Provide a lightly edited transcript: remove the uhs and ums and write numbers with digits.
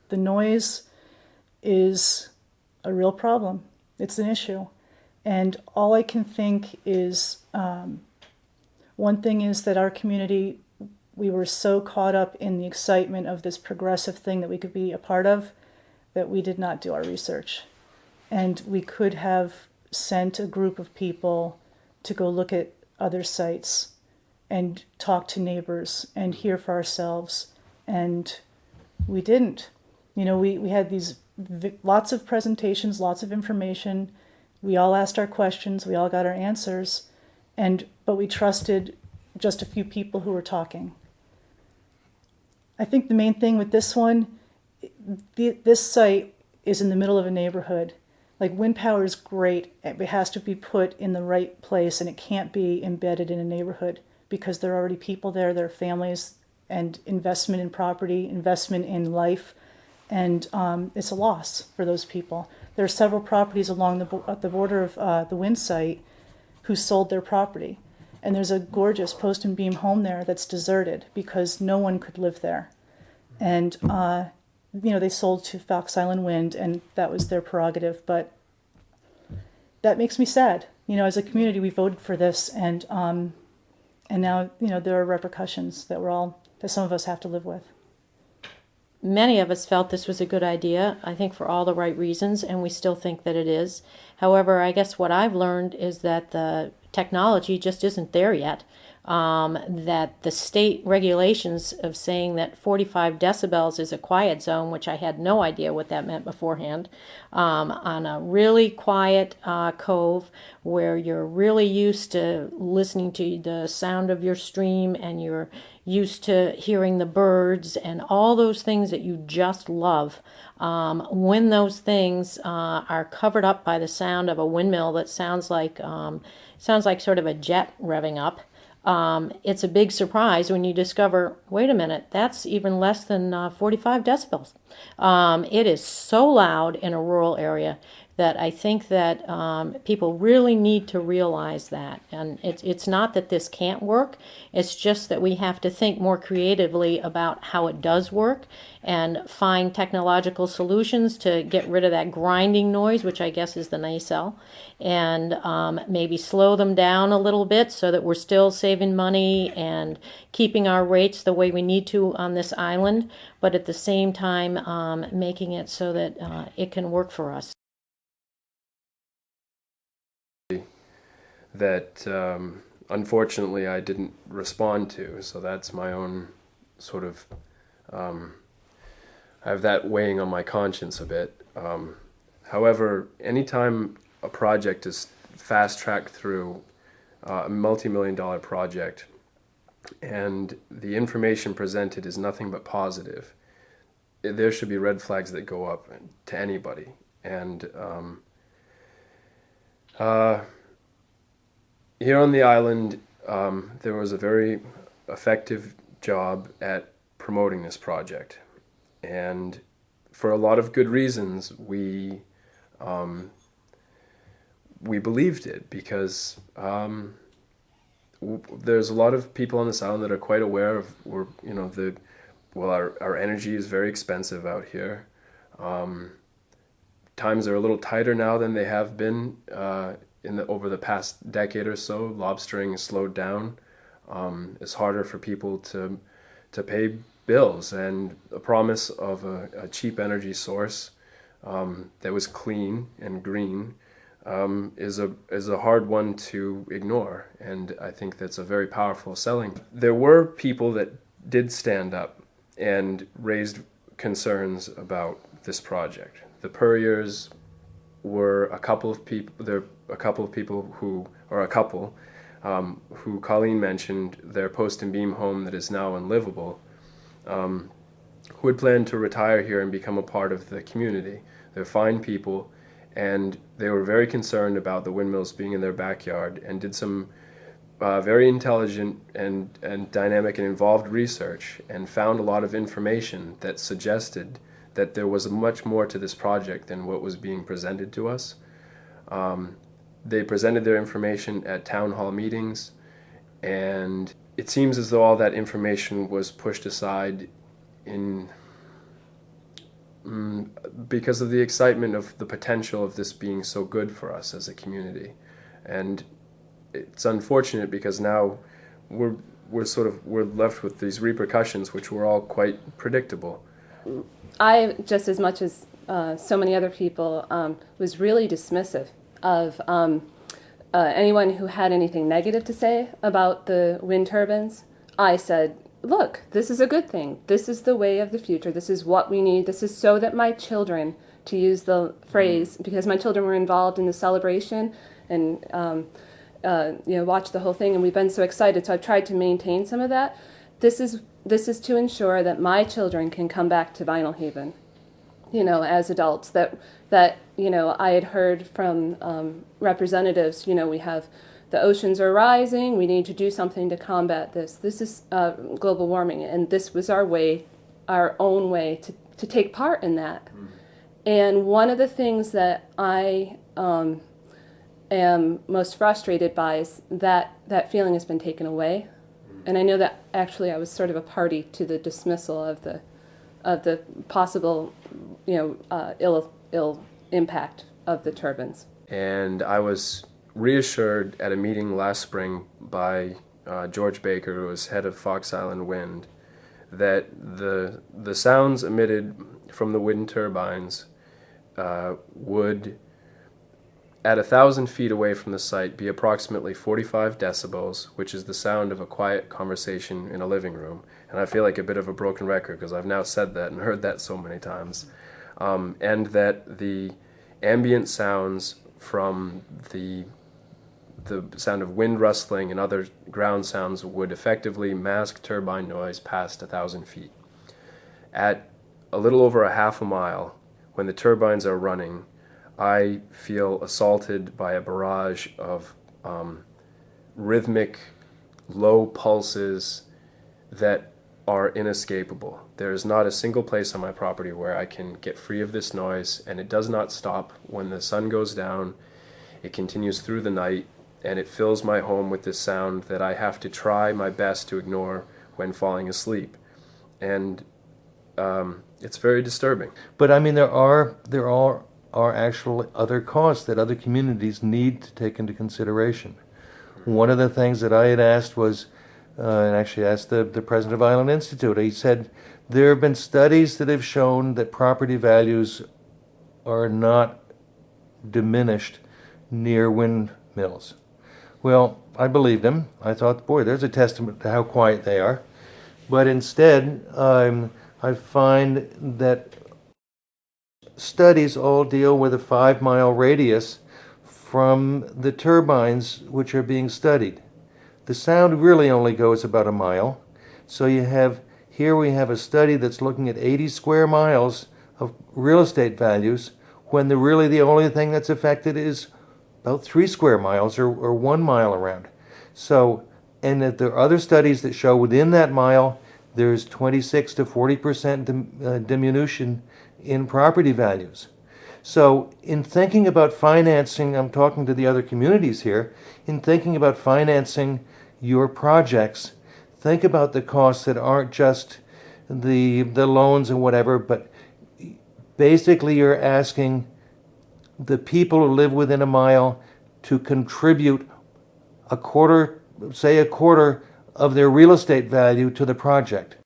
The noise is a real problem. It's an issue. And all I can think is, one thing is that our community, we were so caught up in the excitement of this progressive thing that we could be a part of that we did not do our research. And we could have sent a group of people to go look at other sites and talk to neighbors and hear for ourselves. And we didn't. We had these lots of presentations, lots of information. We all asked our questions. We all got our answers. But we trusted just a few people who were talking. I think the main thing with this one, this site is in the middle of a neighborhood. Like, wind power is great. It has to be put in the right place, and it can't be embedded in a neighborhood because there are already people there, there are families, and investment in property, investment in life, and it's a loss for those people. There are several properties along the border of the wind site who sold their property. And there's a gorgeous post and beam home there that's deserted because no one could live there. And, they sold to Fox Island Wind, and that was their prerogative. But that makes me sad. As a community, we voted for this, and now, there are repercussions that some of us have to live with. Many of us felt this was a good idea, I think for all the right reasons, and we still think that it is. However, I guess what I've learned is that the technology just isn't there yet. That the state regulations of saying that 45 decibels is a quiet zone, which I had no idea what that meant beforehand, on a really quiet cove where you're really used to listening to the sound of your stream and you're used to hearing the birds and all those things that you just love. When those things are covered up by the sound of a windmill that sounds like sort of a jet revving up, it's a big surprise when you discover, wait a minute, that's even less than 45 decibels. It is so loud in a rural area that I think that people really need to realize that. And it's not that this can't work, it's just that we have to think more creatively about how it does work and find technological solutions to get rid of that grinding noise, which I guess is the nacelle, and maybe slow them down a little bit so that we're still saving money and keeping our rates the way we need to on this island, but at the same time making it so that it can work for us. That unfortunately I didn't respond to, so that's my own sort of I have that weighing on my conscience a bit. However, anytime a project is fast-tracked through a multi-million-dollar project and the information presented is nothing but positive, there should be red flags that go up to anybody. And here on the island, there was a very effective job at promoting this project. And for a lot of good reasons, we believed it because there's a lot of people on this island that are quite aware of, our energy is very expensive out here. Times are a little tighter now than they have been over the past decade or so. Lobstering has slowed down. It's harder for people to pay bills, and a promise of a cheap energy source that was clean and green is a hard one to ignore, and I think that's a very powerful selling. There were people that did stand up and raised concerns about this project. The Purriers were a couple of people who Colleen mentioned, their post and beam home that is now unlivable, who had planned to retire here and become a part of the community. They're fine people, and they were very concerned about the windmills being in their backyard and did some very intelligent and dynamic and involved research and found a lot of information that suggested that there was much more to this project than what was being presented to us. They presented their information at town hall meetings, and it seems as though all that information was pushed aside in because of the excitement of the potential of this being so good for us as a community. And it's unfortunate because now we're left with these repercussions, which were all quite predictable. I, just as much as so many other people, was really dismissive of anyone who had anything negative to say about the wind turbines. I said, look, this is a good thing. This is the way of the future. This is what we need. This is so that my children, to use the phrase, because my children were involved in the celebration and watched the whole thing, and we've been so excited. So I've tried to maintain some of that. This is to ensure that my children can come back to Vinalhaven, as adults. That I had heard from representatives. We have the oceans are rising. We need to do something to combat this. This is global warming, and this was our own way to take part in that. And one of the things that I am most frustrated by is that feeling has been taken away. And I know that actually I was sort of a party to the dismissal of the possible ill impact of the turbines. And I was reassured at a meeting last spring by George Baker, who was head of Fox Island Wind, that the sounds emitted from the wind turbines would, at 1,000 feet away from the site, be approximately 45 decibels, which is the sound of a quiet conversation in a living room. And I feel like a bit of a broken record because I've now said that and heard that so many times. And that the ambient sounds from the sound of wind rustling and other ground sounds would effectively mask turbine noise past 1,000 feet. At a little over a half a mile, when the turbines are running, I feel assaulted by a barrage of rhythmic, low pulses that are inescapable. There is not a single place on my property where I can get free of this noise, and it does not stop when the sun goes down. It continues through the night, and it fills my home with this sound that I have to try my best to ignore when falling asleep. And it's very disturbing. But I mean, there are actual other costs that other communities need to take into consideration. One of the things that I had asked was, and actually asked the president of Island Institute, he said, there have been studies that have shown that property values are not diminished near windmills. Well, I believed him. I thought, boy, there's a testament to how quiet they are. But instead, I find that studies all deal with a 5-mile radius from the turbines which are being studied. The sound really only goes about a mile. So we have a study that's looking at 80 square miles of real estate values when the only thing that's affected is about 3 square miles or 1 mile around. So, and that there are other studies that show within that mile there's 26 to 40% diminution in property values. So in thinking about financing, I'm talking to the other communities here, in thinking about financing your projects, think about the costs that aren't just the loans and whatever, but basically you're asking the people who live within a mile to contribute a quarter of their real estate value to the project.